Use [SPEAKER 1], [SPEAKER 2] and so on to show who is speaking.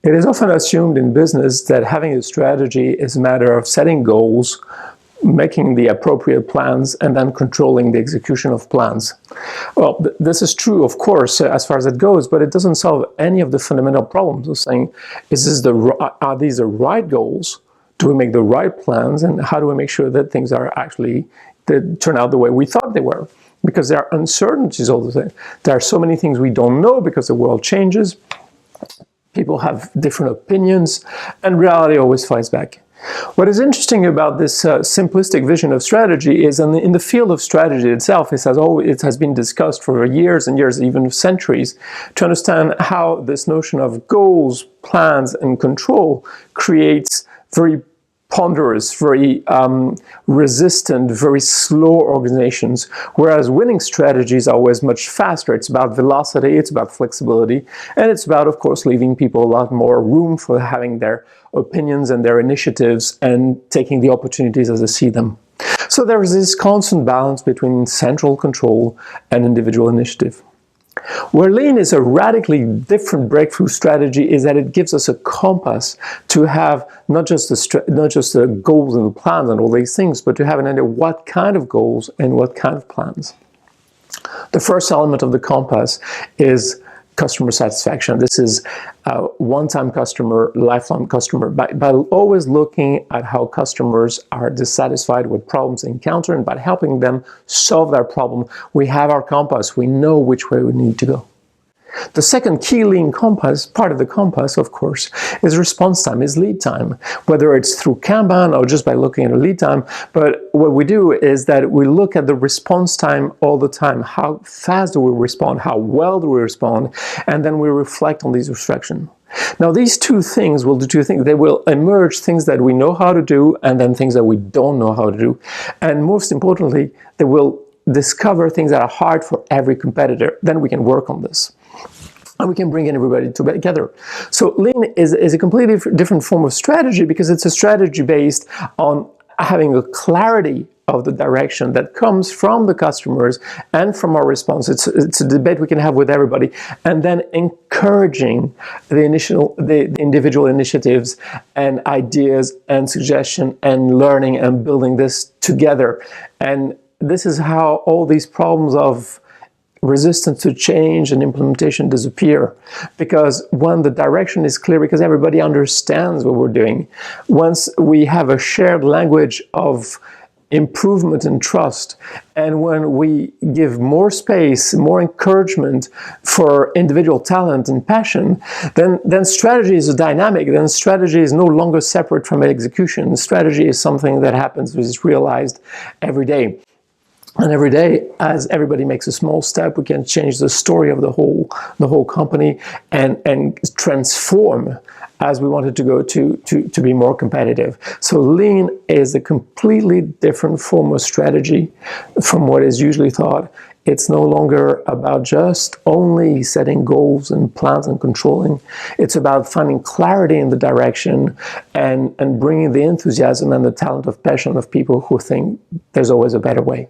[SPEAKER 1] It is often assumed in business that having a strategy is a matter of setting goals, making the appropriate plans, and then controlling the execution of plans. Well, this is true, of course, as far as it goes, but it doesn't solve any of the fundamental problems of saying, are these the right goals? Do we make the right plans? And how do we make sure that things are actually, that turn out the way we thought they were? Because there are uncertainties all the time. There are so many things we don't know because the world changes. People have different opinions, and reality always fights back. What is interesting about this simplistic vision of strategy is in the field of strategy itself, it has been discussed for years and years, even centuries, to understand how this notion of goals, plans, and control creates very ponderous, very resistant, very slow organizations, whereas winning strategies are always much faster. It's about velocity, it's about flexibility, and it's about, of course, leaving people a lot more room for having their opinions and their initiatives and taking the opportunities as they see them. So there is this constant balance between central control and individual initiative. Where Lean is a radically different breakthrough strategy is that it gives us a compass to have not just the goals and the plans and all these things, but to have an idea what kind of goals and what kind of plans. The first element of the compass is customer satisfaction. This is a one-time customer, lifelong customer. By always looking at how customers are dissatisfied with problems they encounter, and by helping them solve their problem, we have our compass. We know which way we need to go. The second key Lean compass, part of the compass, of course, is response time, is lead time, whether it's through Kanban or just by looking at a lead time. But what we do is that we look at the response time all the time. How fast do we respond? How well do we respond? And then we reflect on these reflections. Now, these two things will do two things. They will emerge things that we know how to do and then things that we don't know how to do. And most importantly, they will discover things that are hard for every competitor. Then we can work on this. And we can bring everybody together. So Lean is a completely different form of strategy because it's a strategy based on having a clarity of the direction that comes from the customers and from our response. It's a debate we can have with everybody, and then encouraging the individual initiatives and ideas and suggestion and learning and building this together. And this is how all these problems of resistance to change and implementation disappear, because when the direction is clear, because everybody understands what we're doing, once we have a shared language of improvement and trust, and when we give more space, more encouragement for individual talent and passion, then strategy is a dynamic. Then strategy is no longer separate from execution. Strategy is something that happens, is realized every day. And every day, as everybody makes a small step, we can change the story of the whole company and transform as we wanted to go to be more competitive. So Lean is a completely different form of strategy from what is usually thought. It's no longer about just only setting goals and plans and controlling. It's about finding clarity in the direction and bringing the enthusiasm and the talent of passion of people who think there's always a better way.